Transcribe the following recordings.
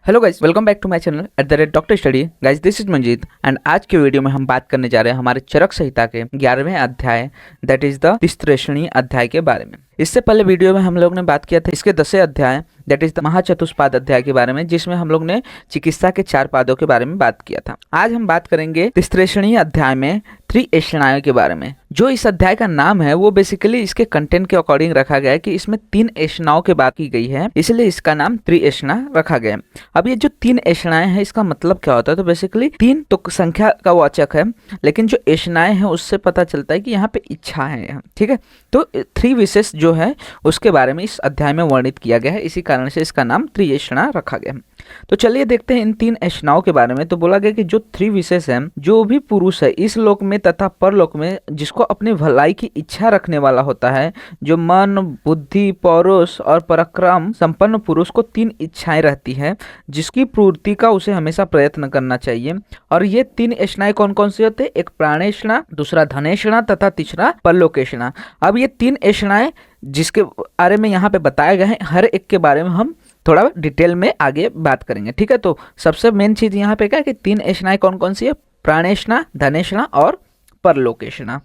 Hello guys, welcome back to my channel @doctor study. Guys, this is Manjeet and आज के video में हम बात करने जा रहे हैं हमारे चरक संहिता के 11वें अध्याय दैट इज द तिस्त्रेषणी अध्याय के बारे में। इससे पहले वीडियो में हम लोग ने बात किया था इसके 10वें अध्याय दैट इज द महाचतुष्पाद अध्याय के बारे में, जिसमें हम लोग ने चिकित्सा के 4 पादों के बारे में बात किया था। आज हम बात करेंगे तिस्त्रेषणी अध्याय में त्रिएषणाओं के बारे में। जो इस अध्याय का नाम है वो बेसिकली इसके कंटेंट के अकॉर्डिंग रखा गया है कि इसमें 3 एषणाओं की बात की गई है, इसलिए इसका नाम त्रिएषणा रखा गया है। अब ये जो 3 एषणाएं हैं इसका मतलब क्या होता है, तो बेसिकली 3 तो संख्या का वाचक है, लेकिन जो एषणाएं हैं उससे पता चलता है कि यहाँ पे इच्छा है। ठीक है, तो 3 विशेष जो है उसके बारे में इस अध्याय में वर्णित किया गया है, इसी कारण से इसका नाम त्रिएषणा रखा गया है। तो चलिए देखते हैं इन 3 एषणाओं के बारे में। तो बोला गया कि जो 3 विशेष हैं, जो भी पुरुष है इस लोक में तथा परलोक में जिसको अपने भलाई की इच्छा रखने वाला होता है, जो मन, बुद्धि, पौरुष और पराक्रम संपन्न पुरुष को 3 इच्छाएं रहती है जिसकी पूर्ति का उसे हमेशा प्रयत्न करना चाहिए। और ये 3 एषणाएं कौन कौन से होते हैं? एक प्राणेषणा, दूसरा धनेषणा तथा तीसरा परलोकेषणा। अब ये 3 एषणाएं जिसके बारे में यहाँ पे बताया गया है, हर एक के बारे में हम थोड़ा डिटेल में आगे बात करेंगे। ठीक है, तो सबसे मेन चीज यहाँ पे क्या है कि 3 एषणाएं कौन कौन सी है? प्राणेषणा, धनेषणा और परलोकेषणा।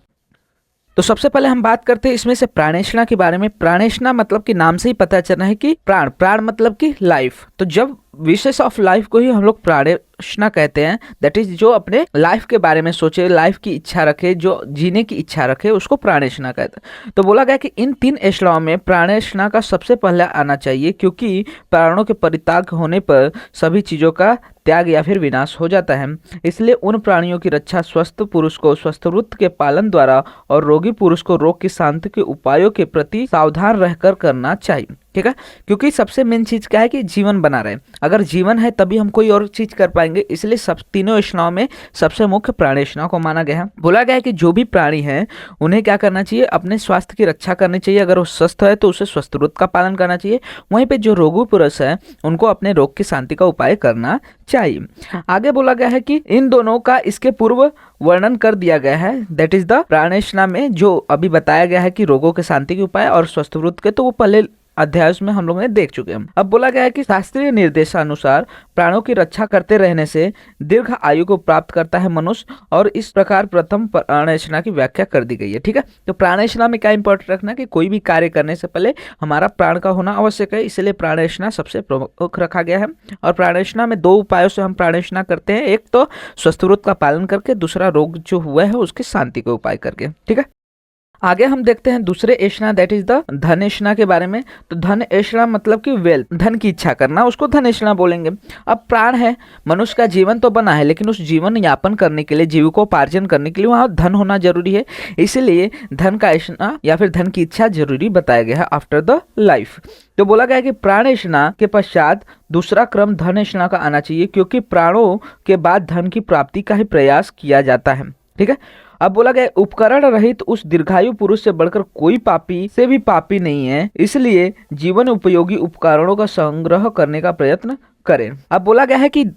तो सबसे पहले हम बात करते हैं इसमें से प्राणेषणा के बारे में। प्राणेषणा मतलब कि नाम से ही पता चल रहा है कि प्राण, प्राण मतलब कि लाइफ। तो जब विशेष ऑफ लाइफ को ही हम लोग प्राणेषणा कहते हैं, दैट इज जो अपने लाइफ के बारे में सोचे, लाइफ की इच्छा रखे, जो जीने की इच्छा रखे, उसको प्राणेषणा कहते हैं। तो बोला गया कि इन 3 एषणाओं में प्राणेषणा का सबसे पहले आना चाहिए, क्योंकि प्राणों के परित्याग होने पर सभी चीजों का त्याग या फिर विनाश हो जाता है। इसलिए उन प्राणियों की रक्षा स्वस्थ पुरुष को स्वस्थ वृत्त के पालन द्वारा और रोगी पुरुष को रोग की शांति के उपायों के प्रति सावधान रहकर करना चाहिए। ठीक है, क्योंकि सबसे मेन चीज क्या है कि जीवन बना रहे। अगर जीवन है तभी हम कोई और चीज कर पाएंगे, इसलिए सब तीनों एषणाओं में सबसे मुख्य प्राणेषणा को माना गया है। बोला गया है कि जो भी प्राणी है उन्हें क्या करना चाहिए? अपने स्वास्थ्य की रक्षा करनी चाहिए। अगर वो स्वस्थ है तो उसे स्वस्थ वृत्त का पालन करना चाहिए। वहीं पे जो रोगी पुरुष है उनको अपने रोग की शांति का उपाय करना चाहिए। आगे बोला गया है कि इन दोनों का इसके पूर्व वर्णन कर दिया गया है, दैट इज द प्राणेषणा में जो अभी बताया गया है कि रोगों के शांति के उपाय और स्वस्थ वृत्त के, तो वो पहले अध्याय में हम लोगों ने देख चुके हैं। अब बोला गया है कि शास्त्रीय निर्देशानुसार प्राणों की रक्षा करते रहने से दीर्घ आयु को प्राप्त करता है मनुष्य, और इस प्रकार प्रथम प्राणेषणा की व्याख्या कर दी गई है। ठीक है, तो प्राणेषणा में क्या इंपॉर्टेंट रखना कि कोई भी कार्य करने से पहले हमारा प्राण का होना आवश्यक है, इसलिए प्राणेषणा सबसे प्रमुख रखा गया है। और प्राणेषणा में 2 उपायों से हम प्राणेषणा करते हैं, एक तो स्वस्थ वृत्त का पालन करके, दूसरा रोग जो हुआ है उसकी शांति का उपाय करके। ठीक है, आगे हम देखते हैं दूसरे एषणा दैट इज द धनेषणा के बारे में। तो धनेषणा मतलब कि वेल्थ, धन की इच्छा करना, उसको धनेषणा बोलेंगे। अब प्राण है, मनुष्य का जीवन तो बना है, लेकिन उस जीवन यापन करने के लिए, जीविकोपार्जन करने के लिए वहाँ धन होना जरूरी है, इसलिए धन का एषणा या फिर धन की इच्छा जरूरी बताया गया है आफ्टर द लाइफ। तो बोला गया है कि प्राणेषणा के पश्चात दूसरा क्रम धनेषणा का आना चाहिए, क्योंकि प्राणों के बाद धन की प्राप्ति का ही प्रयास किया जाता है। ठीक है, अब बोला गया उपकरण रहित उस दीर्घायु पुरुष से बढ़कर कोई पापी से भी पापी नहीं है, इसलिए जीवन उपयोगी उपकरणों का संग्रह करने का प्रयत्न करें। अब बोला गया है कि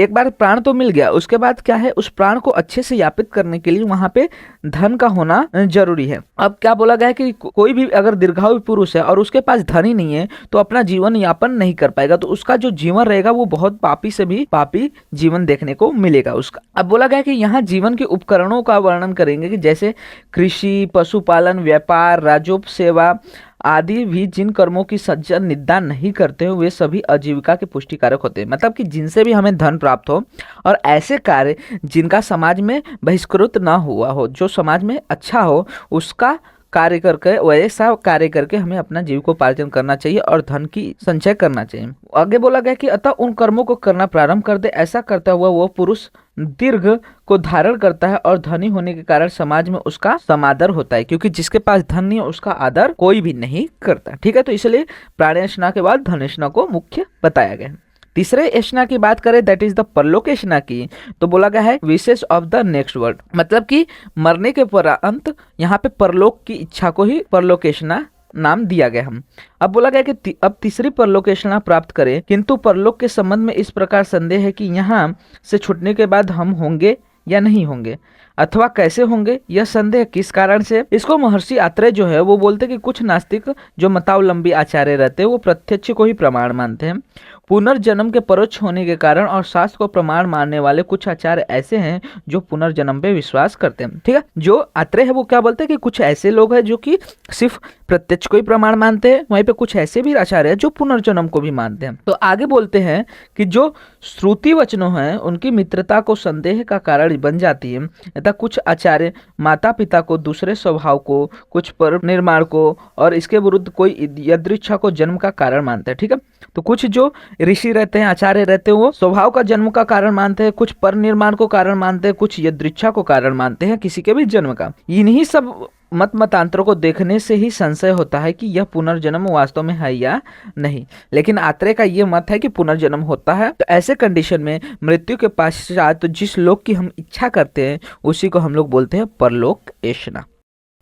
एक बार प्राण तो मिल गया, उसके बाद क्या है, उस प्राण को अच्छे से यापित करने के लिए वहां पे धन का होना जरूरी है। अब क्या बोला गया है कि कोई भी अगर दीर्घायु पुरुष है और उसके पास धन ही नहीं है तो अपना जीवन यापन नहीं कर पाएगा, तो उसका जो जीवन रहेगा वो बहुत पापी से भी पापी जीवन देखने को मिलेगा उसका। अब बोला गया है कि यहाँ जीवन के उपकरणों का वर्णन करेंगे कि जैसे कृषि, पशुपालन, व्यापार, राजोप सेवा आदि भी जिन कर्मों की सज्जन निंदा नहीं करते हो वे सभी आजीविका के पुष्टिकारक होते हैं। मतलब कि जिनसे भी हमें धन प्राप्त हो और ऐसे कार्य जिनका समाज में बहिष्कृत ना हुआ हो, जो समाज में अच्छा हो, उसका कार्य करके, वैसा कार्य करके हमें अपना जीविकोपार्जन करना चाहिए और धन की संचय करना चाहिए। आगे बोला गया कि अतः उन कर्मों को करना प्रारंभ कर दे। ऐसा करता हुआ वो पुरुष दीर्घ को धारण करता है और धनी होने के कारण समाज में उसका समादर होता है, क्योंकि जिसके पास धन नहीं है उसका आदर कोई भी नहीं करता। ठीक है, तो इसलिए प्राणेषणा के बाद धनेषणा को मुख्य बताया गया है। तीसरे एषणा की बात करें दैट इज द परलोकेषणा की, तो बोला गया है विशेष ऑफ द नेक्स्ट वर्ल्ड, मतलब कि मरने के उपरांत यहाँ पे परलोक की इच्छा को ही परलोकेषणा नाम दिया गया हम। अब बोला गया कि अब तीसरी परलोकेषणा प्राप्त करें, किंतु परलोक के संबंध में इस प्रकार संदेह है कि यहाँ से छूटने के बाद हम होंगे या नहीं होंगे, अथवा कैसे होंगे, यह संदेह किस कारण से। इसको महर्षि आत्रेय जो है वो बोलते कि कुछ नास्तिक जो मतावलंबी आचार्य रहते हैं वो प्रत्यक्ष को ही प्रमाण मानते हैं। पुनर्जन्म के परोक्ष होने के कारण और शास्त्र को प्रमाण मानने वाले कुछ आचार्य ऐसे हैं जो पुनर्जन्म पे विश्वास करते हैं। ठीक है, जो आत्रेय है वो क्या बोलते हैं कि कुछ ऐसे लोग हैं जो कि सिर्फ प्रत्यक्ष को ही प्रमाण मानते हैं, वहीं पे कुछ ऐसे भी आचार्य हैं जो पुनर्जन्म को भी मानते हैं। तो आगे बोलते हैं कि जो श्रुति वचनों हैं उनकी मित्रता को संदेह का कारण बन जाती है तथा कुछ आचार्य माता पिता को, दूसरे स्वभाव को, कुछ पर निर्माण को और इसके विरुद्ध कोई यदृच्छा को जन्म का कारण मानते हैं। ठीक है, तो कुछ जो ऋषि रहते हैं, आचार्य रहते हैं, वो स्वभाव का जन्म का कारण मानते हैं, कुछ पर निर्माण को कारण मानते हैं, कुछ यदृच्छा को कारण मानते हैं किसी के भी जन्म का। इन्हीं सब मतांतरों को देखने से ही संशय होता है कि यह पुनर्जन्म वास्तव में है या नहीं। लेकिन आत्रेय का यह मत है कि पुनर्जन्म होता है। तो ऐसे कंडीशन में मृत्यु के पश्चात तो जिस लोक की हम इच्छा करते हैं उसी को हम लोग बोलते हैं परलोक ऐशना।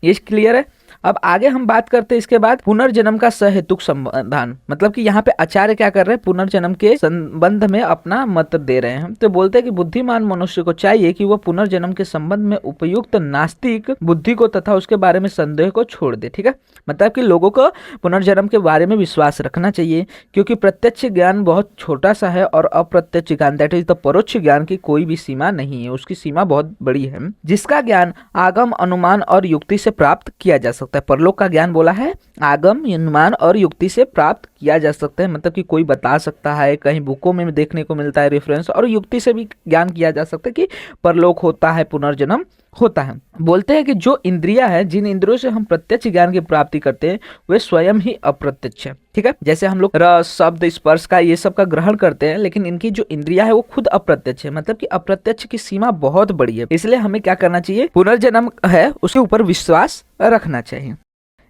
ये क्लियर है। अब आगे हम बात करते हैं इसके बाद पुनर्जन्म का सहेतुक समाधान, मतलब कि यहाँ पे आचार्य क्या कर रहे हैं, पुनर्जन्म के संबंध में अपना मत दे रहे हैं। तो बोलते हैं कि बुद्धिमान मनुष्य को चाहिए कि वह पुनर्जन्म के संबंध में उपयुक्त नास्तिक बुद्धि को तथा उसके बारे में संदेह को छोड़ दे। ठीक है, मतलब कि लोगों को पुनर्जन्म के बारे में विश्वास रखना चाहिए, क्योंकि प्रत्यक्ष ज्ञान बहुत छोटा सा है और अप्रत्यक्ष ज्ञान दैट इज द परोक्ष ज्ञान की कोई भी सीमा नहीं है, उसकी सीमा बहुत बड़ी है, जिसका ज्ञान आगम, अनुमान और युक्ति से प्राप्त किया जा सकता है। परलोक का ज्ञान बोला है आगम, अनुमान और युक्ति से प्राप्त किया जा सकता है, मतलब कि कोई बता सकता है, कहीं बुकों में देखने को मिलता है रेफरेंस, और युक्ति से भी ज्ञान किया जा सकता है कि परलोक होता है, पुनर्जन्म होता है। बोलते हैं कि जो इंद्रिया है, जिन इंद्रियों से हम प्रत्यक्ष ज्ञान की प्राप्ति करते हैं वे स्वयं ही अप्रत्यक्ष है। ठीक है, जैसे हम लोग रस, शब्द, स्पर्श का ये सब का ग्रहण करते हैं, लेकिन इनकी जो इंद्रिया है वो खुद अप्रत्यक्ष है, मतलब कि अप्रत्यक्ष की सीमा बहुत बड़ी है। इसलिए हमें क्या करना चाहिए, पुनर्जन्म है उसके ऊपर विश्वास रखना चाहिए।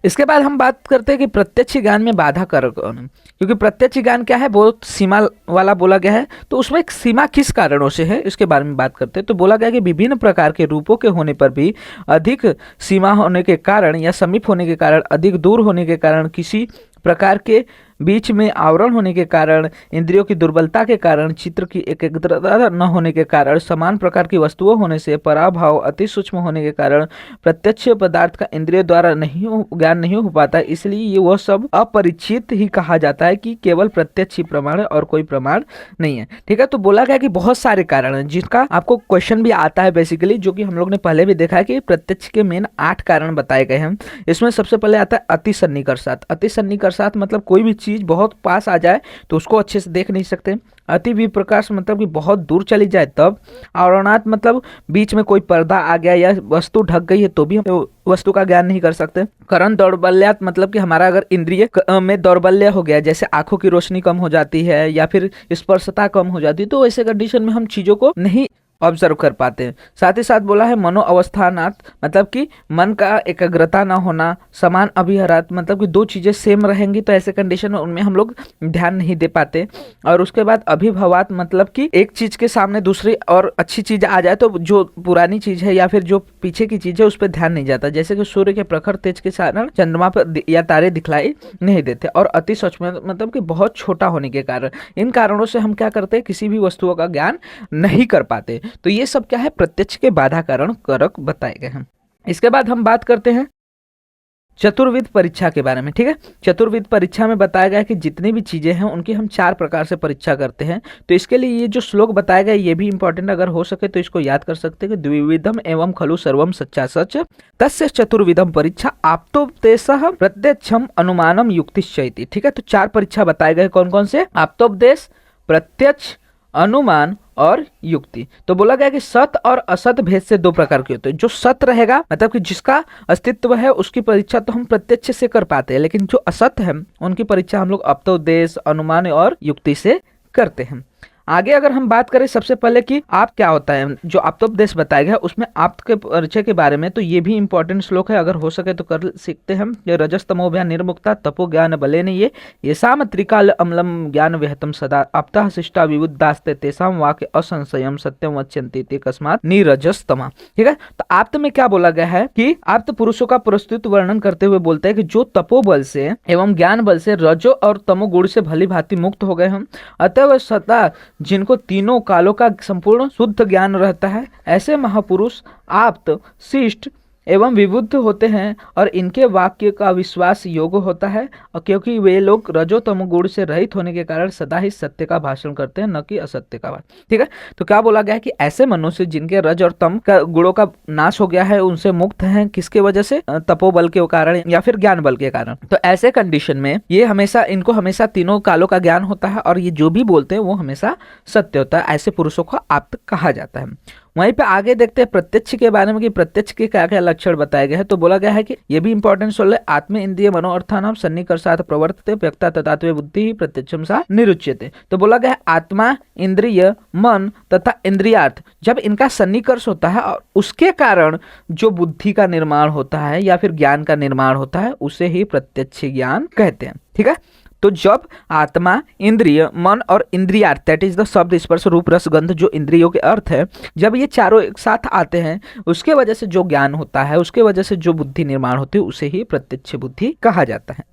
इसके बाद हम बात करते हैं कि प्रत्यक्ष ज्ञान में बाधा कारक कौन है, क्योंकि प्रत्यक्ष ज्ञान क्या है, बहुत सीमा वाला बोला गया है। तो उसमें एक सीमा किस कारणों से है इसके बारे में बात करते हैं। तो बोला गया कि विभिन्न प्रकार के रूपों के होने पर भी अधिक सीमा होने के कारण या समीप होने के कारण, अधिक दूर होने के कारण, किसी प्रकार के बीच में आवरण होने के कारण, इंद्रियों की दुर्बलता के कारण, चित्र की एकाग्रता न होने के कारण, समान प्रकार की वस्तुओं होने से, पराभाव अति सूक्ष्म होने के कारण प्रत्यक्ष पदार्थ का इंद्रिय द्वारा ज्ञान नहीं हो पाता। इसलिए ये वह सब अपरिचित ही कहा जाता है कि केवल प्रत्यक्ष ही प्रमाण है और कोई प्रमाण नहीं है। ठीक है, तो बोला गया कि बहुत सारे कारण हैं जिसका आपको क्वेश्चन भी आता है बेसिकली, जो कि हम लोग ने पहले भी देखा है कि प्रत्यक्ष के मेन 8 कारण बताए गए हैं। इसमें सबसे पहले आता है अति सन्निकर्षात। अति सन्निकर्षात मतलब कोई भी चीज बहुत पास आ जाए तो उसको अच्छे से देख नहीं सकते। अति विप्रकाश मतलब कि बहुत दूर चली जाए तब। आवरणात मतलब बीच में कोई पर्दा आ गया या वस्तु ढक गई है तो भी हम वस्तु का ज्ञान नहीं कर सकते। करण दौर्बल्यात मतलब कि हमारा अगर इंद्रिय में दौर्बल्य हो गया, जैसे आंखों की रोशनी कम हो जाती है या फिर स्पर्शता कम हो जाती है, तो ऐसे कंडीशन में हम चीजों को नहीं ऑब्जर्व कर पाते हैं। साथ ही साथ बोला है मनो अवस्थानात, मतलब कि मन का एकाग्रता ना होना। समान अभिहरात मतलब कि दो चीजें सेम रहेंगी तो ऐसे कंडीशन में उनमें हम लोग ध्यान नहीं दे पाते। और उसके बाद अभिभवात मतलब कि एक चीज के सामने दूसरी और अच्छी चीज आ जाए तो जो पुरानी चीज है या फिर जो पीछे की चीज है उस पर ध्यान नहीं जाता, जैसे कि सूर्य के प्रखर तेज के कारण चंद्रमा पर या तारे दिखलाई नहीं देते। और अति सूक्ष्म मतलब कि बहुत छोटा होने के कारण, इन कारणों से हम क्या करते हैं, किसी भी वस्तुओं का ज्ञान नहीं कर पाते। तो ये सब क्या है, प्रत्यक्ष के बाधा कारण कारक बताए गए हैं। इसके बाद हम बात करते हैं चतुर्विध परीक्षा के बारे में। ठीक है, चतुर्विध परीक्षा में बताया गया है कि जितनी भी चीजें हैं उनकी हम 4 प्रकार से परीक्षा करते हैं। तो इसके लिए ये जो श्लोक बताया गया ये भी इंपॉर्टेंट, अगर हो सके तो इसको याद कर सकते हैं कि द्विविधम एवं खलु सर्वम सच्चा सच तस्य चतुर्विधम परीक्षा आप्तोपदेशः प्रत्यक्षम अनुमानम युक्तिश्चैति। ठीक है, तो 4 परीक्षा बताए गए कौन कौन से, आप्तोपदेश, प्रत्यक्ष, अनुमान और युक्ति। तो बोला गया कि सत और असत भेद से 2 प्रकार के होते हैं। जो सत रहेगा मतलब कि जिसका अस्तित्व है उसकी परीक्षा तो हम प्रत्यक्ष से कर पाते हैं, लेकिन जो असत है उनकी परीक्षा हम लोग अप्तोपदेश, अनुमान और युक्ति से करते हैं। आगे अगर हम बात करें सबसे पहले कि आप क्या होता है, जो आप्तोपदेश बताया गया उसमें आप के परिचय के बारे में, तो ये भी इंपॉर्टेंट श्लोक है, अगर हो सके तो कर सीखते हैं। ये रजस्तमोभ्या निर्मुक्ता तपो ज्ञान बले ने ये साम त्रिकाल अम्लम ज्ञान विहतम सदा आपता शिष्टा विबुद्धास्ते तेसाम वाक्य असंशयम सत्यम वच्यन्ते ते कस्मात् नीरजस्तमा। ठीक है, तो आप्त में क्या बोला गया है कि आप्त पुरुषों का प्रस्तुत वर्णन करते हुए बोलते हैं कि जो तपोबल से एवं ज्ञान बल से रजो और तमो गुण से भली भांति मुक्त हो गए हम, अतः सदा जिनको तीनों कालों का संपूर्ण शुद्ध ज्ञान रहता है, ऐसे महापुरुष आप्त, शिष्ट एवं विबुद्ध होते हैं और इनके वाक्य का विश्वास योग्य होता है, और क्योंकि वे लोग रजो तमो गुण से रहित होने के कारण सदा ही सत्य का भाषण करते हैं, न कि असत्य का। ठीक है, तो क्या बोला गया है कि ऐसे मनुष्य जिनके रज और तम का गुणों का नाश हो गया है, उनसे मुक्त हैं, किसके वजह से? तपोबल के कारण या फिर ज्ञान बल के कारण। तो ऐसे कंडीशन में ये हमेशा, इनको हमेशा तीनों कालों का ज्ञान होता है, और ये जो भी बोलते हैं वो हमेशा सत्य होता है। ऐसे पुरुषों को आप्त कहा जाता है। वहीं पे आगे देखते हैं प्रत्यक्ष के बारे में कि प्रत्यक्ष के क्या क्या लक्षण बताए गए हैं। तो बोला गया है कि ये भी इंपॉर्टेंट सोल है, आत्म इंद्रिय मनोअर्थानाम सन्निकर्षात् प्रवर्तते व्यक्ता तथात्वे बुद्धि प्रत्यक्षम सा निरुच्यते। तो बोला गया है आत्मा, इंद्रिय, मन तथा इंद्रियार्थ जब इनका सन्निकर्ष होता है और उसके कारण जो बुद्धि का निर्माण होता है या फिर ज्ञान का निर्माण होता है, उसे ही प्रत्यक्ष ज्ञान कहते हैं। ठीक है, तो जब आत्मा, इंद्रिय, मन और इंद्रियार्थ, दैट इज द शब्द, स्पर्श, रूप, रस, गंध, जो इंद्रियों के अर्थ है, जब ये चारों एक साथ आते हैं, उसके वजह से जो ज्ञान होता है, उसके वजह से जो बुद्धि निर्माण होती है, उसे ही प्रत्यक्ष बुद्धि कहा जाता है।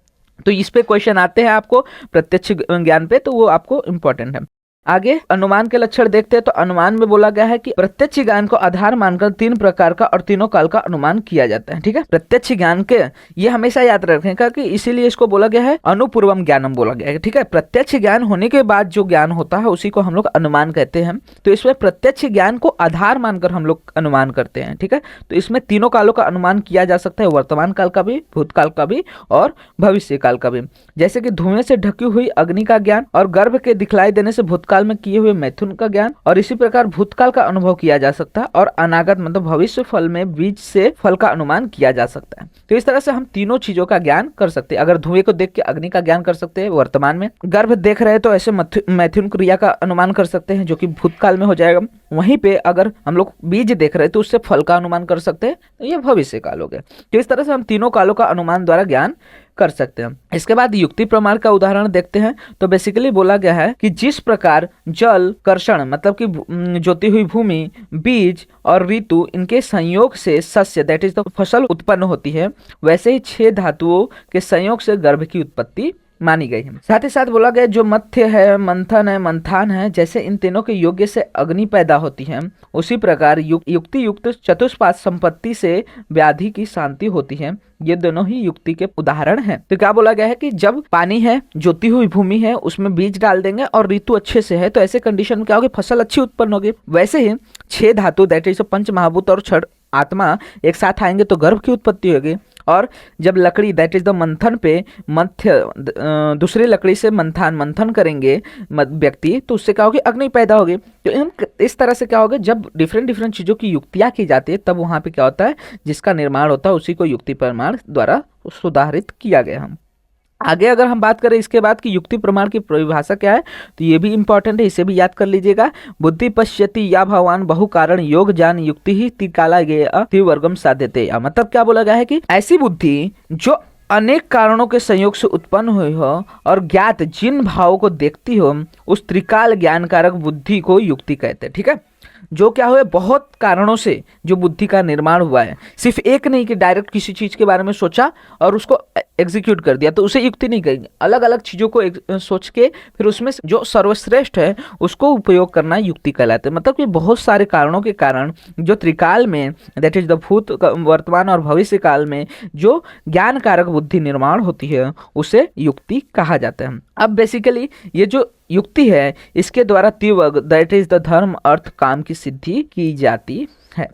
तो इस पे क्वेश्चन आते हैं आपको प्रत्यक्ष ज्ञान पे, तो वो आपको इंपॉर्टेंट है। आगे अनुमान के लक्षण देखते हैं। तो अनुमान में बोला गया है कि प्रत्यक्ष ज्ञान को आधार मानकर 3 प्रकार का और तीनों काल का अनुमान किया जाता है। ठीक है, प्रत्यक्ष ज्ञान के ये हमेशा याद रखें कि इसीलिए इसको बोला गया है अनुपूर्वम ज्ञानम बोला गया है। ठीक है, प्रत्यक्ष ज्ञान होने के बाद जो ज्ञान होता है उसी को हम लोग अनुमान कहते हैं। तो इसमें प्रत्यक्ष ज्ञान को आधार मानकर हम लोग अनुमान करते हैं। ठीक है, तो इसमें तीनों कालों का अनुमान किया जा सकता है, वर्तमान काल का भी, भूतकाल का भी और भविष्य काल का भी। जैसे कि धुएं से ढकी हुई अग्नि का ज्ञान और गर्भ के दिखलाई देने से भूतकाल में किए हुए मैथुन का ज्ञान, और इसी प्रकार भूतकाल का अनुभव किया जा सकता है और अनागत मतलब भविष्य फल में बीज से फल का अनुमान किया जा सकता है। तो इस तरह से हम तीनों चीजों का ज्ञान कर सकते हैं। अगर धुएं को देख के अग्नि का ज्ञान कर सकते हैं वर्तमान में, गर्भ देख रहे हैं तो ऐसे मैथुन क्रिया का अनुमान कर सकते हैं जो कि भूतकाल में हो जाएगा। वहीं पे अगर हम लोग बीज देख रहे हैं तो उससे फल का अनुमान कर सकते हैं, तो ये भविष्य काल हो गया। तो इस तरह से हम तीनों कालों का अनुमान द्वारा ज्ञान कर सकते हैं। इसके बाद युक्ति प्रमाण का उदाहरण देखते हैं। तो बेसिकली बोला गया है कि जिस प्रकार जल, कर्षण मतलब कि जोती हुई भूमि, बीज और ऋतु इनके संयोग से सस्य दैट इज द फसल उत्पन्न होती है, वैसे ही 6 धातुओं के संयोग से गर्भ की उत्पत्ति मानी गई है। साथ ही साथ बोला गया जो मथ्य है, मंथन है, मंथान है, जैसे इन तीनों के योग्य से अग्नि पैदा होती है, उसी प्रकार युक्ति युक्त चतुष्पाद संपत्ति से व्याधि की शांति होती है। ये दोनों ही युक्ति के उदाहरण हैं। तो क्या बोला गया है कि जब पानी है, जोती हुई भूमि है, उसमें बीज डाल देंगे और ऋतु अच्छे से है, तो ऐसे कंडीशन में क्या होगी? फसल अच्छी उत्पन्न होगी। वैसे ही 6 धातु दैट इज पंच महाभूत और 6 आत्मा एक साथ आएंगे तो गर्भ की उत्पत्ति होगी। और जब लकड़ी दैट इज द मंथन पे मध्य दूसरी लकड़ी से मंथन करेंगे व्यक्ति, तो उससे क्या होगी? अग्नि पैदा होगी। तो इस तरह से क्या होगा? जब डिफरेंट चीजों की युक्तियां की जाती है, तब वहां पे क्या होता है? जिसका निर्माण होता है उसी को युक्ति प्रमाण द्वारा सुधारित किया गया। हम आगे अगर हम बात करें इसके बाद कि युक्ति प्रमाण की परिभाषा क्या है, तो ये भी इंपॉर्टेंट है, इसे भी याद कर लीजिएगा। बुद्धि पश्यति या भगवान बहु कारण योग ज्ञान युक्ति ही तिकाला गया वर्गम साध्यते। मतलब क्या बोला गया है कि ऐसी बुद्धि जो अनेक कारणों के संयोग से उत्पन्न हुई हो और ज्ञात जिन भावों को देखती हो, उस त्रिकाल ज्ञान कारक बुद्धि को युक्ति कहते हैं। ठीक है, जो क्या हुआ? बहुत कारणों से जो बुद्धि का निर्माण हुआ है, सिर्फ एक नहीं कि डायरेक्ट किसी चीज के बारे में सोचा और उसको एग्जीक्यूट कर दिया, तो उसे युक्ति नहीं कहेंगे। अलग अलग चीजों को सोच के फिर उसमें जो सर्वश्रेष्ठ है उसको उपयोग करना युक्ति कहलाते हैं। मतलब कि बहुत सारे कारणों के कारण जो त्रिकाल में दैट इज द भूत, वर्तमान और भविष्य काल में जो ज्ञान कारक बुद्धि निर्माण होती है उसे युक्ति कहा जाता है। अब बेसिकली ये जो युक्ति है, इसके द्वारा तीव्र दैट इज द धर्म, अर्थ, काम की सिद्धि की जाती है।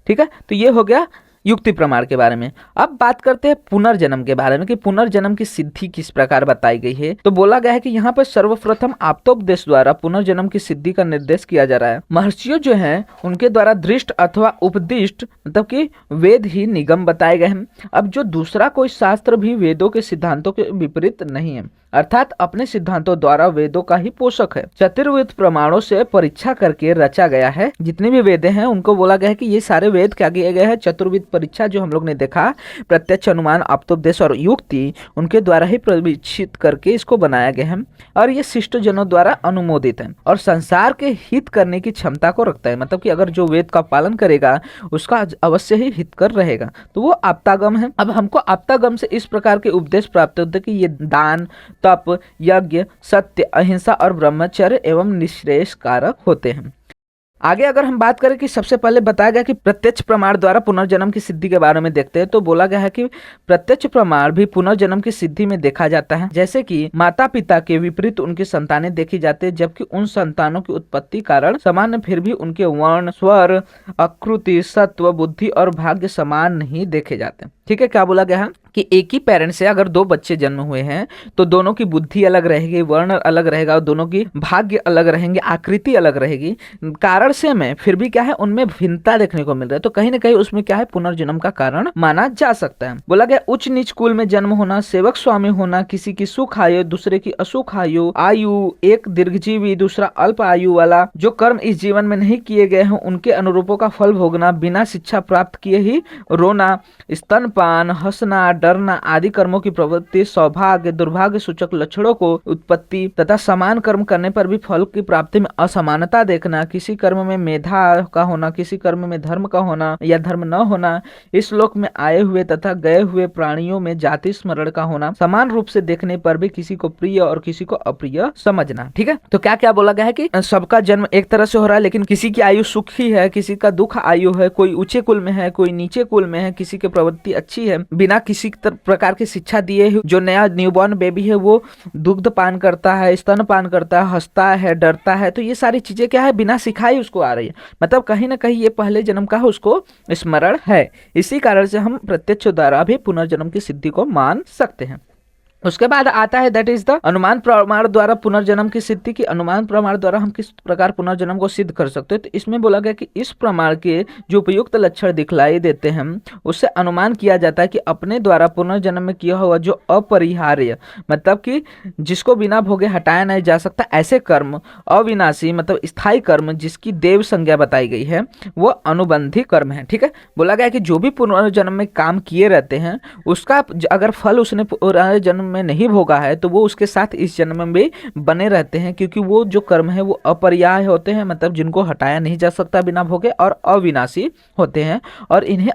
ठीक है, तो ये हो गया युक्ति प्रमाण के बारे में। अब बात करते हैं पुनर्जन्म के बारे में कि पुनर्जन्म की सिद्धि किस प्रकार बताई गई है। तो बोला गया है कि यहाँ पर सर्वप्रथम आप्तोपदेश द्वारा पुनर्जन्म की सिद्धि का निर्देश किया जा रहा है। महर्षियों जो हैं उनके द्वारा दृष्ट अथवा उपदिष्ट मतलब कि वेद ही निगम बताए गए हैं। अब जो दूसरा कोई शास्त्र भी वेदों के सिद्धांतों के विपरीत नहीं है, अर्थात अपने सिद्धांतों द्वारा वेदों का ही पोषक है। चतुर्वेद प्रमाणों से परीक्षा करके रचा गया है। जितने भी वेद हैं उनको बोला गया है कि ये सारे वेद क्या किए गए हैं? चतुर्वेद परीक्षा जो हम लोग ने देखा, प्रत्यक्ष, अनुमान, आप्तोपदेश और युक्ति, उनके द्वारा ही परीक्षित करके इसको बनाया गया है और ये शिष्ट जनों द्वारा अनुमोदित है और संसार के हित करने की क्षमता को रखता है। मतलब कि अगर जो वेद का पालन करेगा उसका अवश्य ही हितकर रहेगा, तो वो आप्तागम है। अब हमको आप्तागम से इस प्रकार के उपदेश प्राप्त होते हैं कि ये दान, तप, यज्ञ, सत्य, अहिंसा और ब्रह्मचर्य एवं निःश्रेयस कारक होते हैं। आगे अगर हम बात करें कि सबसे पहले बताया गया कि प्रत्यक्ष प्रमाण द्वारा पुनर्जन्म की सिद्धि के बारे में देखते हैं, तो बोला गया है कि प्रत्यक्ष प्रमाण भी पुनर्जन्म की सिद्धि में देखा जाता है। जैसे कि माता पिता के विपरीत उनकी संतानें देखी जाती है, जबकि उन संतानों की उत्पत्ति कारण समान, फिर भी उनके वर्ण, स्वर, आकृति, सत्व, बुद्धि और भाग्य समान नहीं देखे जाते। ठीक है, क्या बोला गया है कि एक ही पेरेंट से अगर दो बच्चे जन्म हुए हैं तो दोनों की बुद्धि अलग रहेगी, वर्ण अलग रहेगा और दोनों की भाग्य अलग रहेंगे, आकृति अलग रहेगी, कारण से में फिर भी क्या है उनमें भिन्नता देखने को मिल रहा है। तो कहीं ना कहीं उसमें क्या है पुनर्जन्म का कारण माना जा सकता है। बोला गया उच्च नीच कुल में जन्म होना, सेवक स्वामी होना, किसी की सुख आयु दूसरे की असुख आयु, एक दीर्घजीवी दूसरा अल्प आयु वाला, जो कर्म इस जीवन में नहीं किए गए हैं उनके अनुरूपों का फल भोगना, बिना शिक्षा प्राप्त किए ही रोना, स्तनपान, हंसना, डरना आदि कर्मों की प्रवृत्ति, सौभाग्य दुर्भाग्य सूचक लक्षणों को उत्पत्ति तथा समान कर्म करने पर भी फल की प्राप्ति में असमानता देखना, किसी कर्म में मेधा का होना, किसी कर्म में धर्म का होना या धर्म न होना, इस लोक में आए हुए तथा गए हुए प्राणियों में जाति स्मरण का होना, समान रूप से देखने पर भी किसी को प्रिय और किसी को अप्रिय समझना। ठीक है, तो क्या क्या बोला गया है कि सबका जन्म एक तरह से हो रहा है, लेकिन किसी की आयु सुखी है, किसी का दुख आयु है, कोई ऊंचे कुल में है, कोई नीचे कुल में है, किसी की प्रवृत्ति अच्छी है, बिना किसी प्रकार की शिक्षा दिए जो नया न्यूबॉर्न बेबी है वो दुग्ध पान करता है, स्तन पान करता है, हंसता है, डरता है, तो ये सारी चीजें क्या है बिना सिखाई उसको आ रही है, मतलब कहीं ना कहीं ये पहले जन्म का उसको स्मरण है। इसी कारण से हम प्रत्यक्ष द्वारा भी पुनर्जन्म की सिद्धि को मान सकते हैं। उसके बाद आता है दैट इज द अनुमान प्रमाण द्वारा पुनर्जन्म की सिद्धि की। अनुमान प्रमाण द्वारा हम किस प्रकार पुनर्जन्म को सिद्ध कर सकते हैं, तो इसमें बोला गया कि इस प्रमाण के जो उपयुक्त लक्षण दिखलाई देते हैं उससे अनुमान किया जाता है कि अपने द्वारा पुनर्जन्म में किया हुआ जो अपरिहार्य, मतलब कि जिसको बिना भोगे हटाया नहीं जा सकता ऐसे कर्म, अविनाशी मतलब स्थायी कर्म जिसकी देव संज्ञा बताई गई है वो अनुबंधी कर्म है। ठीक है, बोला गया कि जो भी पुनर्जन्म में काम किए रहते हैं उसका अगर फल उसने जन्म में नहीं भोगा है तो वो उसके साथ इस जन्म में भी बने रहते हैं, क्योंकि वो जो कर्म है वो अपरिहार्य होते हैं, मतलब जिनको हटाया नहीं जा सकता बिना भोगे, और अविनाशी होते हैं और इन्हें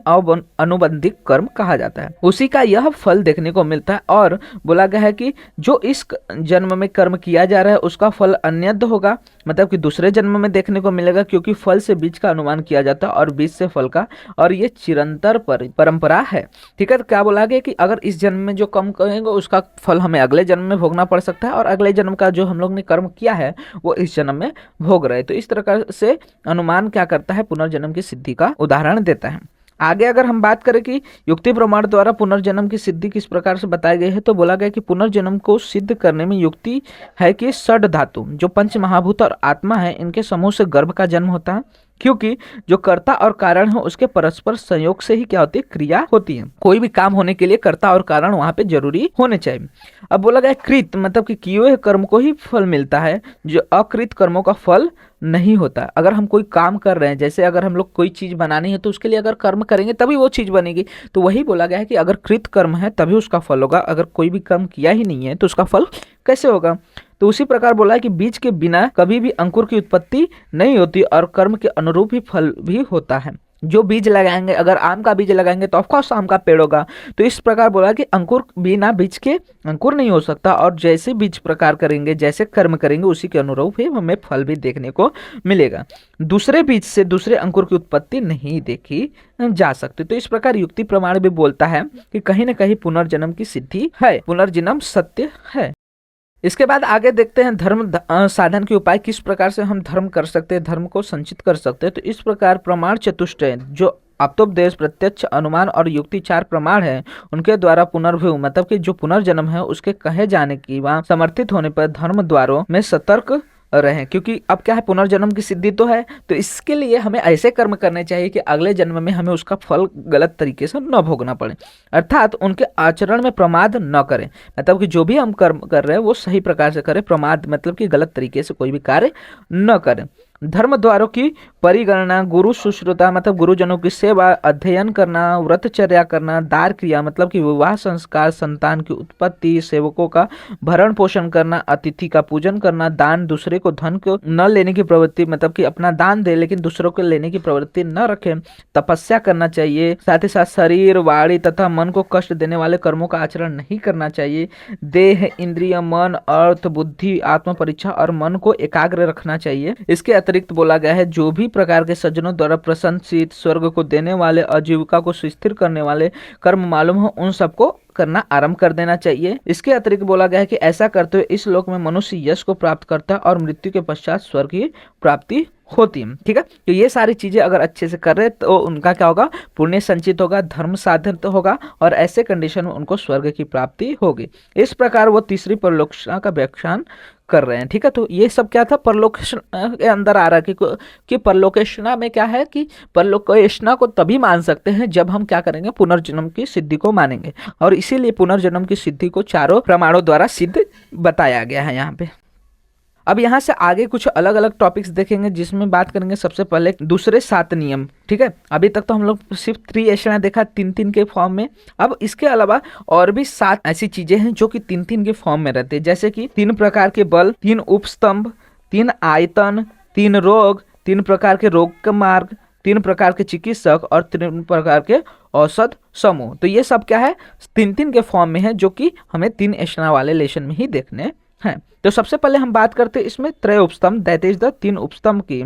अनुबंधित कर्म कहा जाता है। उसी का यह फल देखने को मिलता है। और बोला गया है कि जो इस जन्म में कर्म किया जा रहा है उसका फल अन्यद्ध होगा, मतलब कि दूसरे जन्म में देखने को मिलेगा, क्योंकि फल से बीज का अनुमान किया जाता है और बीज से फल का, और ये चिरंतर परंपरा है। ठीक है, तो क्या बोला गया कि अगर इस जन्म में जो कर्म करेंगे उसका फल हमें अगले जन्म में भोगना पड़ सकता है, और अगले जन्म का जो हम लोग ने कर्म किया है वो इस जन्म में भोग रहे। तो इस तरह से अनुमान क्या करता है पुनर्जन्म की सिद्धि का उदाहरण देता है। आगे अगर हम बात करें कि युक्ति प्रमाण द्वारा पुनर्जन्म की सिद्धि किस प्रकार से बताई गई है, तो बोला गया कि पुनर्जन्म को सिद्ध करने में युक्ति है कि षड धातु जो पंच महाभूत और आत्मा है इनके समूह से गर्भ का जन्म होता है, क्योंकि जो कर्ता और कारण है उसके परस्पर संयोग से ही क्या होती है क्रिया होती है। कोई भी काम होने के लिए कर्ता और कारण वहां पे जरूरी होने चाहिए। अब बोला गया कृत मतलब कि किए हुए कर्म को ही फल मिलता है, जो अकृत कर्मों का फल नहीं होता। अगर हम कोई काम कर रहे हैं, जैसे अगर हम लोग कोई चीज बनानी है तो उसके लिए अगर कर्म करेंगे तभी वो चीज बनेगी, तो वही बोला गया है कि अगर कृत कर्म है तभी उसका फल होगा, अगर कोई भी कर्म किया ही नहीं है तो उसका फल कैसे होगा। तो उसी प्रकार बोला है कि बीज के बिना कभी भी अंकुर की उत्पत्ति नहीं होती और कर्म के अनुरूप ही फल भी होता है। जो बीज लगाएंगे, अगर आम का बीज लगाएंगे तो ऑफकोर्स आम का पेड़ होगा। तो इस प्रकार बोला कि अंकुर बिना बीज के अंकुर नहीं हो सकता, और जैसे बीज प्रकार करेंगे, जैसे कर्म करेंगे, उसी के अनुरूप ही हमें फल भी देखने को मिलेगा। दूसरे बीज से दूसरे अंकुर की उत्पत्ति नहीं देखी जा सकती। तो इस प्रकार युक्ति प्रमाण भी बोलता है कि कहीं न कहीं पुनर्जन्म की सिद्धि है, पुनर्जन्म सत्य है। इसके बाद आगे देखते हैं धर्म साधन के उपाय, किस प्रकार से हम धर्म कर सकते हैं, धर्म को संचित कर सकते हैं। तो इस प्रकार प्रमाण चतुष्टय जो आप्तोपदेश, प्रत्यक्ष, अनुमान और युक्ति 4 प्रमाण है, उनके द्वारा पुनर्भ्यू मतलब कि जो पुनर्जन्म है उसके कहे जाने की वहाँ समर्थित होने पर धर्म द्वारों में सतर्क रहे, क्योंकि अब क्या है पुनर्जन्म की सिद्धि तो है, तो इसके लिए हमें ऐसे कर्म करने चाहिए कि अगले जन्म में हमें उसका फल गलत तरीके से न भोगना पड़े, अर्थात उनके आचरण में प्रमाद न करें, मतलब कि जो भी हम कर्म कर रहे हैं वो सही प्रकार से करें, प्रमाद मतलब कि गलत तरीके से कोई भी कार्य न करें। धर्म द्वारों की परिगणना, गुरु शुश्रूता मतलब गुरुजनों की सेवा, अध्ययन करना, व्रतचर्या करना, दार क्रिया मतलब कि विवाह संस्कार, संतान की उत्पत्ति, सेवकों का भरण पोषण करना, अतिथि का पूजन करना, दान, दूसरे को धन को न लेने की प्रवृत्ति मतलब कि अपना दान दे लेकिन दूसरों को लेने की प्रवृत्ति न रखें, तपस्या करना चाहिए, साथ ही साथ शरीर, वाणी तथा मन को कष्ट देने वाले कर्मों का आचरण नहीं करना चाहिए, देह, इंद्रिय, मन, अर्थ, बुद्धि, आत्म परीक्षा और मन को एकाग्र रखना चाहिए। इसके अतिरिक्त बोला गया है जो भी प्रकार के सज्जनों द्वारा प्रशंसित, स्वर्ग को देने वाले, आजीविका को सुस्थिर करने वाले कर्म मालूम हो उन सबको करना आरंभ कर देना चाहिए। इसके अतिरिक्त बोला गया है कि ऐसा करते हुए इस लोक में मनुष्य यश को प्राप्त करता है और मृत्यु के पश्चात स्वर्ग की प्राप्ति होती है। ठीक है, तो ये सारी चीजें अगर अच्छे से कर रहे तो उनका क्या होगा, पुण्य संचित होगा, धर्म साधित होगा और ऐसे कंडीशन में उनको स्वर्ग की प्राप्ति होगी। इस प्रकार वो तीसरी परलोकना का व्याख्यान कर रहे हैं। ठीक है, तो ये सब क्या था, परलोकेशना के अंदर आ रहा है कि परलोकेशना में क्या है कि परलोकेशना को तभी मान सकते हैं जब हम क्या करेंगे, पुनर्जन्म की सिद्धि को मानेंगे। और इसीलिए पुनर्जन्म की सिद्धि को चारों प्रमाणों द्वारा सिद्ध बताया गया है यहाँ पे। अब यहाँ से आगे कुछ अलग अलग टॉपिक्स देखेंगे जिसमें बात करेंगे सबसे पहले दूसरे 7 नियम। ठीक है, अभी तक तो हम लोग सिर्फ 3 एशना देखा 3-3 के फॉर्म में। अब इसके अलावा और भी 7 ऐसी चीजें हैं जो कि 3-3 के फॉर्म में रहते हैं, जैसे कि 3 प्रकार के बल, 3 उपस्तंभ, 3 आयतन, 3 रोग, 3 प्रकार के रोग का मार्ग, 3 प्रकार के चिकित्सक और 3 प्रकार के औषध समूह। तो ये सब क्या है, 3-3 के फॉर्म में है जो कि हमें 3 एशना वाले लेशन में ही देखने हैं। तो सबसे पहले हम बात करते हैं इसमें त्रय उपस्तंभ, दैट इज द 3 उपस्तंभ की।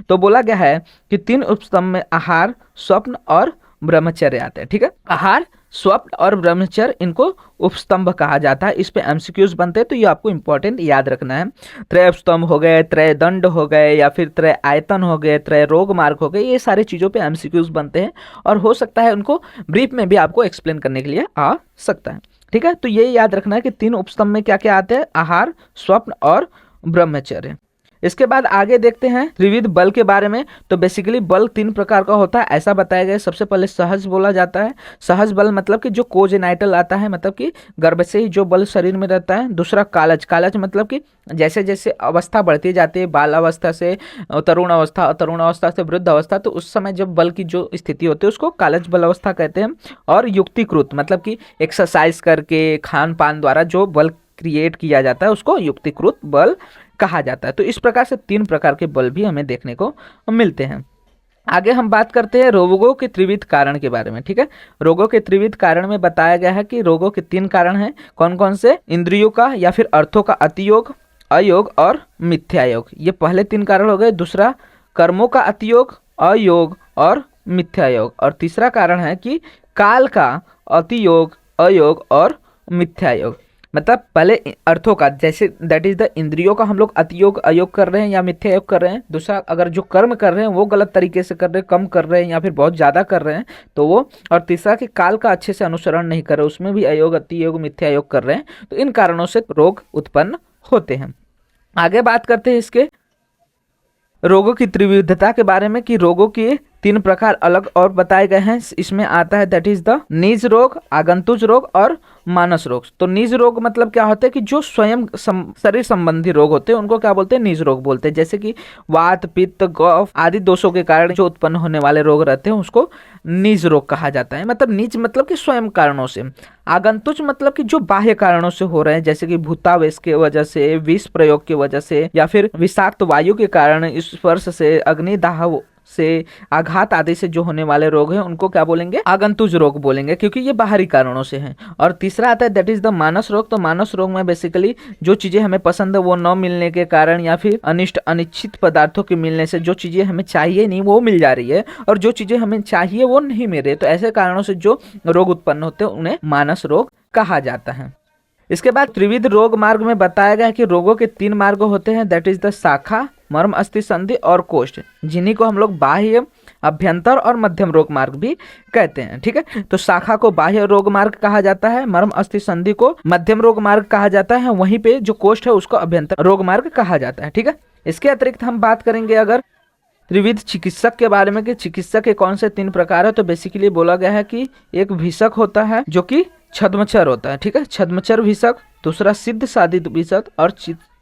तो बोला गया है कि 3 उपस्तंभ में आहार, स्वप्न और ब्रह्मचर्य आते हैं। ठीक है, आहार, स्वप्न और ब्रह्मचर्य इनको उपस्तंभ कहा जाता है। इस पे एमसीक्यूज बनते हैं तो ये आपको इंपॉर्टेंट याद रखना है। त्रय उपस्तंभ हो गए, त्रय दंड हो गए, या फिर त्रय आयतन हो गए, त्रय रोग मार्ग हो गए, ये सारी चीजों पे एमसीक्यूज बनते हैं और हो सकता है उनको ब्रीफ में भी आपको एक्सप्लेन करने के लिए आ सकता है। ठीक है, तो ये याद रखना है कि 3 उपस्तंभ में क्या क्या आते हैं, आहार, स्वप्न और ब्रह्मचर्य। इसके बाद आगे देखते हैं त्रिविध बल के बारे में। तो बेसिकली बल 3 प्रकार का होता है ऐसा बताया गया है। सबसे पहले सहज बोला जाता है। सहज बल मतलब कि जो कोजेनाइटल आता है, मतलब कि गर्भ से ही जो बल शरीर में रहता है। दूसरा कालज, कालज मतलब कि जैसे जैसे अवस्था बढ़ती जाती है, बाल अवस्था से तरुण अवस्था, तरुण अवस्था से वृद्ध अवस्था, तो उस समय जब बल की जो स्थिति होती है उसको कालज बल अवस्था कहते हैं। और युक्तिकृत मतलब कि एक्सरसाइज करके, खान पान द्वारा जो बल क्रिएट किया जाता है उसको युक्तिकृत बल कहा जाता है। तो इस प्रकार से 3 प्रकार के बल भी हमें देखने को मिलते हैं। आगे हम बात करते हैं रोगों के त्रिविध कारण के बारे में। ठीक है, रोगों के त्रिविध कारण में बताया गया है कि रोगों के 3 कारण हैं। कौन कौन से, इंद्रियों का या फिर अर्थों का अतियोग, अयोग और मिथ्यायोग। ये पहले 3 कारण हो गए। दूसरा कर्मों का अतियोग, अयोग और मिथ्यायोग। और तीसरा कारण है कि काल का अतियोग, अयोग और मिथ्यायोग। मतलब पहले अर्थों का, जैसे दैट इज द इंद्रियों का हम लोग अतियोग, अयोग कर रहे हैं या मिथ्या योग कर रहे हैं। दूसरा अगर जो कर्म कर रहे हैं वो गलत तरीके से कर रहे हैं, कम कर रहे हैं या फिर बहुत ज्यादा कर रहे हैं तो वो। और तीसरा कि काल का अच्छे से अनुसरण नहीं कर रहे, उसमें भी अयोग, अतियोग, मिथ्या योग कर रहे हैं। तो इन कारणों से रोग उत्पन्न होते हैं। आगे बात करते हैं इसके रोगों की त्रिविधता के बारे में, कि रोगों के 3 प्रकार अलग और बताए गए हैं। इसमें आता है दैट इज द निज रोग, आगंतुज रोग और मानस रोग। तो निज रोग मतलब क्या होता है कि जो स्वयं शरीर संबंधी रोग होते हैं उनको क्या बोलते हैं, निज रोग बोलते हैं। जैसे कि वात, पित्त, कफ आदि दोषों के कारण जो उत्पन्न होने वाले रोग रहते हैं उसको निज रोग कहा जाता है। मतलब निज मतलब कि स्वयं कारणों से। आगंतुज मतलब कि जो बाह्य कारणों से हो रहे हैं, जैसे कि भूतावेश के वजह से, विष प्रयोग की वजह से, या फिर विषाक्त वायु के कारण, स्पर्श से, अग्निदाह से, आघात आदि से जो होने वाले रोग हैं उनको क्या बोलेंगे, आगंतुज रोग बोलेंगे, क्योंकि ये बाहरी कारणों से हैं। और तीसरा आता है दैट इज द मानस रोग। तो मानस रोग में बेसिकली जो चीजें हमें पसंद है वो न मिलने के कारण, या फिर अनिष्ट अनिश्चित पदार्थों के मिलने से जो चीजें हमें चाहिए नहीं वो मिल जा रही है, और जो चीजें हमें चाहिए वो नहीं मिल रही है। तो ऐसे कारणों से जो रोग उत्पन्न होते हैं उन्हें मानस रोग कहा जाता है। इसके बाद त्रिविध रोग मार्ग में बताया गया कि रोगों के 3 मार्ग होते हैं, दैट इज द शाखा, मर्म, अस्थि संधि और कोष्ठ, जिन्हीं को हम लोग बाह्य, अभ्यंतर और मध्यम रोग मार्ग भी कहते हैं। ठीक है, तो शाखा को बाह्य रोग मार्ग कहा जाता है, मर्म अस्थि संधि को मध्यम रोग मार्ग कहा जाता है, वहीं पे जो कोष्ठ है उसको अभ्यंतर रोग मार्ग कहा जाता है। ठीक है, इसके अतिरिक्त हम बात करेंगे अगर त्रिविध चिकित्सक के बारे में, कि चिकित्सक के कौन से 3 प्रकार है। तो बेसिकली बोला गया है कि एक भीषक होता है जो कि छद्मचर होता है। ठीक है, छद्मचर भीषक, दूसरा सिद्ध साधित भीषक और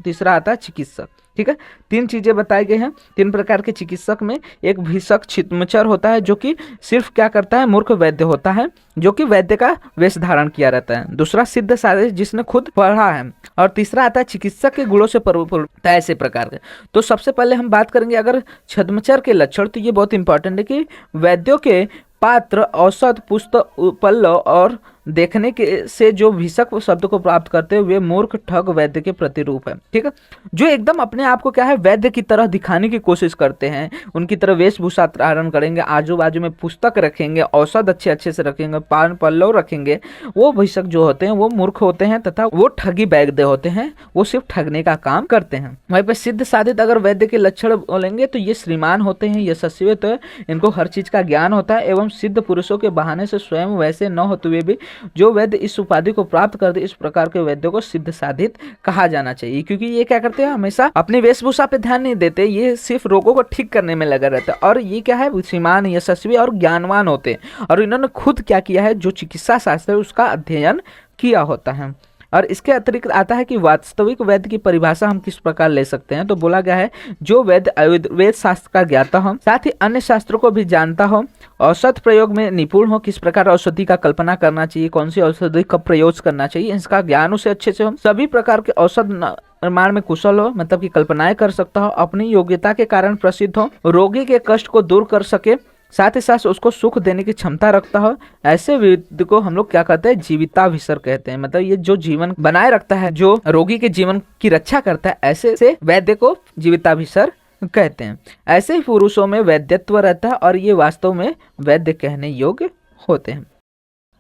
तीसरा आता है चिकित्सक। ठीक है, 3 चीजें बताई गई हैं। 3 प्रकार के चिकित्सक में एक भीषक छद्मचर होता है जो कि सिर्फ क्या करता है, मूर्ख वैद्य होता है जो कि वैद्य का वेश धारण किया रहता है। दूसरा सिद्ध साधित जिसने खुद पढ़ा है, और तीसरा आता है चिकित्सक के गुणों से परिपूर्ण, ऐसे प्रकार के। तो सबसे पहले हम बात करेंगे अगर छद्मचर के लक्षण, तो ये बहुत इंपॉर्टेंट है कि वैद्यों के पात्र, औषध, पुष्प, पल्लव और देखने के से जो भिषक शब्द को प्राप्त करते हैं वे मूर्ख ठग वैद्य के प्रतिरूप है। ठीक है, जो एकदम अपने आप को क्या है वैद्य की तरह दिखाने की कोशिश करते हैं, उनकी तरह वेशभूषा धारण करेंगे, आजू बाजू में पुस्तक रखेंगे, औषध अच्छे अच्छे से रखेंगे, पान पल्लव रखेंगे, वो भिषक जो होते हैं वो मूर्ख होते हैं तथा वो ठगी वैद्य होते हैं, वो सिर्फ ठगने का काम करते हैं। वहीं पे सिद्ध साधित अगर वैद्य के लक्षण बोलेंगे तो ये श्रीमान होते हैं, यशस्वी होते हैं, इनको हर चीज का ज्ञान होता है एवं सिद्ध पुरुषों के बहाने से स्वयं वैसे न होते हुए भी जो वैद्य इस उपाधि को प्राप्त करते इस प्रकार के वैद्यों को सिद्ध साधित कहा जाना चाहिए। क्योंकि ये क्या करते हैं, हमेशा अपनी वेशभूषा पे ध्यान नहीं देते, ये सिर्फ रोगों को ठीक करने में लगा रहता है। और ये क्या है, श्रीमान, यशस्वी और ज्ञानवान होते हैं, और इन्होंने खुद क्या किया है, जो चिकित्सा शास्त्र है उसका अध्ययन किया होता है। और इसके अतिरिक्त आता है कि वास्तविक वैद्य की परिभाषा हम किस प्रकार ले सकते हैं। तो बोला गया है जो वैद्य आयुर्वेद शास्त्र का ज्ञाता हो, साथ ही अन्य शास्त्रों को भी जानता हो, औषध प्रयोग में निपुण हो, किस प्रकार औषधि का कल्पना करना चाहिए, कौन सी औषधि कब प्रयोग करना चाहिए, इसका ज्ञान उसे अच्छे से हो, सभी प्रकार के औषध निर्माण में कुशल हो, मतलब कि कल्पनाएं कर सकता हो, अपनी योग्यता के कारण प्रसिद्ध हो, रोगी के कष्ट को दूर कर सके, साथ ही साथ उसको सुख देने की क्षमता रखता हो, ऐसे वैद्य को हम लोग क्या कहते हैं, जीविताभिसर कहते हैं। मतलब ये जो जीवन बनाए रखता है, जो रोगी के जीवन की रक्षा करता है, ऐसे से वैद्य को जीविताभिसर कहते हैं। ऐसे ही पुरुषों में वैद्यत्व रहता है और ये वास्तव में वैद्य कहने योग्य होते हैं।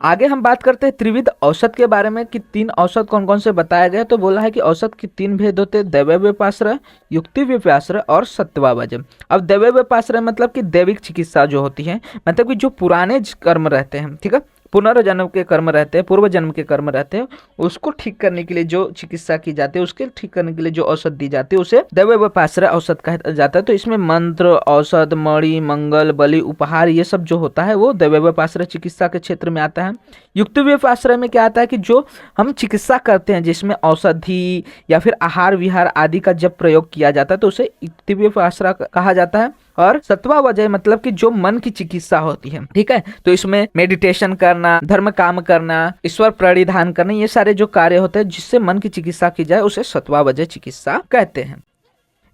आगे हम बात करते हैं त्रिविध औषध के बारे में कि 3 औषध कौन कौन से बताए गए। तो बोला है कि औषध के 3 भेद होते हैं, दैव व्यापाश्रय, युक्ति व्यापाश्रय और सत्वावजय। अब दैव व्यापाश्रय मतलब कि दैविक चिकित्सा जो होती है, मतलब कि जो पुराने कर्म रहते हैं, ठीक है, पुनर्जन्म के कर्म रहते हैं, पूर्व जन्म के कर्म रहते हैं, उसको ठीक करने के लिए जो चिकित्सा की जाती है, उसके ठीक करने के लिए जो औषध दी जाती है उसे दैव व्यापाश्रय औषध कहा जाता है। तो इसमें मंत्र, औषध, मणि, मंगल, बलि, उपहार, ये सब जो होता है वो दैव व्यापाश्रय चिकित्सा के क्षेत्र में आता है। युक्ति व्यापाश्रय में क्या आता है कि जो हम चिकित्सा करते हैं जिसमें औषधि या फिर आहार विहार आदि का जब प्रयोग किया जाता है तो उसे युक्ति व्यापाश्रय कहा जाता है। और सत्वावजय मतलब कि जो मन की चिकित्सा होती है, ठीक है, तो इसमें मेडिटेशन करना, धर्म काम करना, ईश्वर प्रणिधान करना, ये सारे जो कार्य होते हैं जिससे मन की चिकित्सा की जाए उसे सत्वावजय चिकित्सा कहते हैं।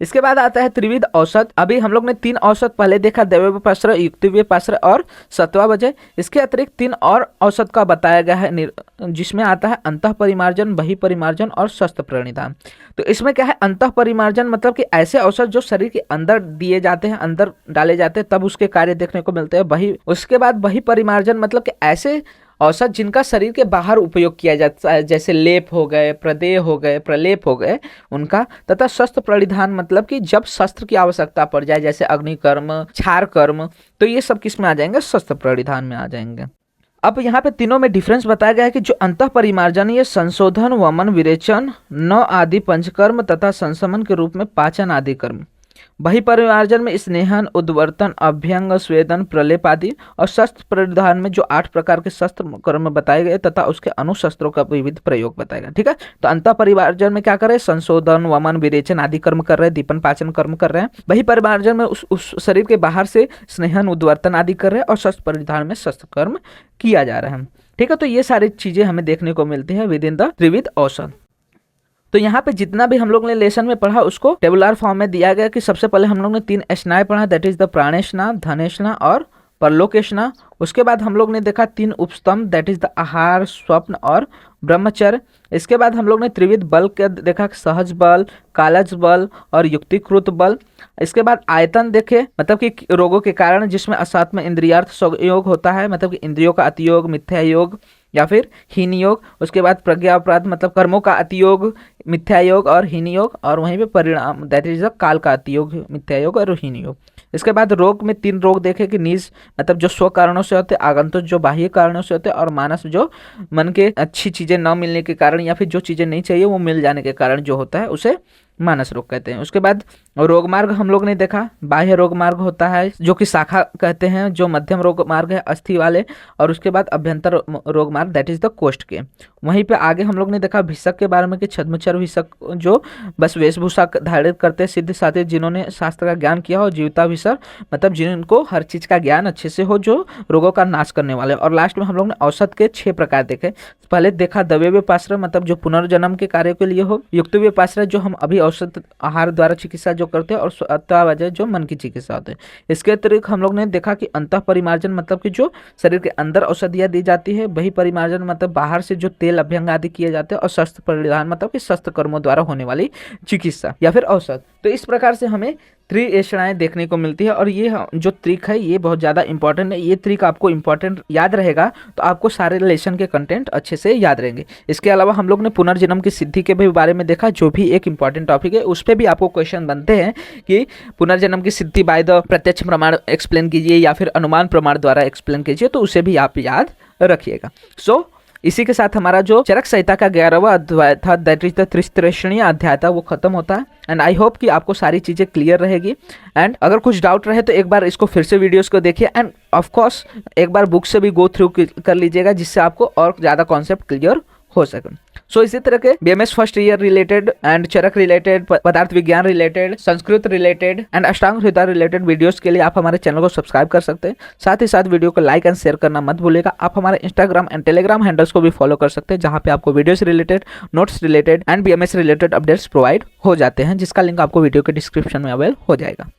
इसके बाद आता है त्रिविध औषध। अभी हम लोग ने 3 औषध पहले देखा, दैव व्यापाश्रय, युक्ति व्यापाश्रय और सत्वावजय। इसके अतिरिक्त 3 और औषध का बताया गया है जिसमें आता है अंतः परिमार्जन, बहि परिमार्जन और शस्त्र प्रणिधान। तो इसमें क्या है, अंतः परिमार्जन मतलब कि ऐसे औषध जो शरीर के अंदर दिए जाते हैं, अंदर डाले जाते हैं, तब उसके कार्य देखने को मिलते हैं। उसके बाद बहि परिमार्जन मतलब कि ऐसे औषध जिनका शरीर के बाहर उपयोग किया जाता है, जैसे लेप हो गए, प्रदेय हो गए, प्रलेप हो गए उनका, तथा शस्त्र परिधान मतलब कि जब शस्त्र की आवश्यकता पड़ जाए, जैसे अग्निकर्म, क्षार कर्म, तो ये सब किस में आ जाएंगे, शस्त्र परिधान में आ जाएंगे। अब यहाँ पे तीनों में डिफरेंस बताया गया है कि जो अंतः परिमार्जन, ये संशोधन, वमन, विरेचन, न आदि पंचकर्म तथा संशमन के रूप में पाचन आदि कर्म। बहि परिमार्जन में स्नेहन, उद्वर्तन, अभ्यंग, स्वेदन, प्रलेप आदि, और शस्त्र परिधान में जो 8 प्रकार के शस्त्र कर्म बताए गए तथा उसके अनुशस्त्रों का विविध प्रयोग बताया गया। ठीक है, तो अंतः परिमार्जन में क्या कर रहे हैं, संशोधन, वमन, विरेचन आदि कर्म कर रहे हैं, दीपन पाचन कर्म कर रहे हैं। बहि परिमार्जन में उस शरीर के बाहर से स्नेहन, उद्वर्तन आदि कर रहे हैं, और शस्त्र परिधान में शस्त्र कर्म किया जा रहा है। ठीक है, तो ये सारी चीजें हमें देखने को मिलती है विद इन द त्रिविध औषध। तो यहाँ पे जितना भी हम लोग ने लेसन में पढ़ा उसको टेबुलर फॉर्म में दिया गया कि सबसे पहले हम लोग ने 3 स्नायु पढ़ा, दैट इज द प्राणेशना, धनेशना और परलोकेशना। उसके बाद हम लोग ने देखा 3 उपस्तंभ, दैट इज द आहार, स्वप्न और ब्रह्मचर्य। इसके बाद हम लोग ने त्रिविध बल के देखा, सहज बल, कालज बल और युक्तिकृत बल। इसके बाद आयतन देखे, मतलब कि रोगों के कारण जिसमें असात्म इंद्रियार्थ संयोग होता है, मतलब कि इंद्रियों का अतियोग, मिथ्या योग या फिर हीन योग। उसके बाद प्रज्ञा अपराध मतलब कर्मों का अतियोग, मिथ्या योग और हीन योग, और वहीं पे परिणाम दैट इज द काल का अतियोग, मिथ्या योग और हीन योग। इसके बाद रोग में 3 रोग देखे कि निज मतलब जो स्व कारणों से होते, आगंतुक जो बाह्य कारणों से होते, और मानस जो मन के अच्छी चीजें न मिलने के कारण या फिर जो चीजें नहीं चाहिए वो मिल जाने के कारण जो होता है उसे मानस रोग कहते हैं। उसके बाद रोग मार्ग हम लोग ने देखा, बाह्य रोग मार्ग होता है जो कि शाखा कहते हैं, जो मध्यम रोग मार्ग है अस्थि वाले, और उसके बाद अभ्यंतर रोग मार्ग दैट इज द कोष्ठ के। वहीं पे आगे हम लोग ने देखा भिषक के बारे में कि छद्मचर भिषक जो बस वेशभूषा धारित करते हैं, सिद्ध साधे जिन्होंने शास्त्र का ज्ञान किया हो, जीविताभिसर मतलब जिनको हर चीज का ज्ञान अच्छे से हो, जो रोगों का नाश करने वाले। और लास्ट में हम लोग ने औषध के 6 प्रकार देखे। पहले देखा दैव व्यापाश्रय मतलब जो पुनर्जन्म के कार्य के लिए हो, युक्त व्यापाश्रय जो हम अभी औषध आहार द्वारा चिकित्सा जो करते हैं और स्वतःवजह जो मन की चिकित्सा होते हैं। इसके अतिरिक्त हम लोग ने देखा कि अंतः परिमार्जन मतलब कि जो शरीर के अंदर औषधियाँ दी जाती है, वही परिमार्जन मतलब बाहर से जो तेल अभ्यंग आदि किए जाते हैं, और शस्त्र परिधान मतलब कि शस्त्र कर्मों द्वारा होने वाली चिकित्सा या फिर औषध। तो इस प्रकार से हमें त्रिएषणाएं देखने को मिलती है और ये जो त्रिक है ये बहुत ज़्यादा इंपॉर्टेंट है। ये त्रिक आपको इंपॉर्टेंट याद रहेगा तो आपको सारे रिलेशन के कंटेंट अच्छे से याद रहेंगे। इसके अलावा हम लोग ने पुनर्जन्म की सिद्धि के भी बारे में देखा, जो भी एक इंपॉर्टेंट टॉपिक है। उस पर भी आपको क्वेश्चन बनते हैं कि पुनर्जन्म की सिद्धि बाय द प्रत्यक्ष प्रमाण एक्सप्लेन कीजिए या फिर अनुमान प्रमाण द्वारा एक्सप्लेन कीजिए, तो उसे भी आप याद रखिएगा। सो इसी के साथ हमारा जो चरक संहिता का 11वां अध्याय था, दैट इज द त्रिस्तृष्णीय अध्याय था, वो खत्म होता है। एंड आई होप कि आपको सारी चीज़ें क्लियर रहेगी। एंड अगर कुछ डाउट रहे तो एक बार इसको फिर से वीडियोस को देखिए, एंड ऑफ कोर्स एक बार बुक से भी गो थ्रू कर लीजिएगा, जिससे आपको और ज़्यादा कॉन्सेप्ट क्लियर हो सके। सो इसी तरह के BMS first year related and Charak related, पदार्थ विज्ञान रिलेटेड, संस्कृत रिलेटेड एंड अष्टांग हृदय रिलेटेड वीडियोस के लिए आप हमारे चैनल को सब्सक्राइब कर सकते हैं। साथ ही साथ वीडियो को लाइक एंड शेयर करना मत भूलिएगा। आप हमारे इंस्टाग्राम एंड टेलीग्राम हैंडल्स को भी फॉलो कर सकते हैं, जहां पे आपको videos related, notes related and BMS related updates provide हो जाते हैं, जिसका लिंक आपको वीडियो के डिस्क्रिप्शन में अवेल हो जाएगा।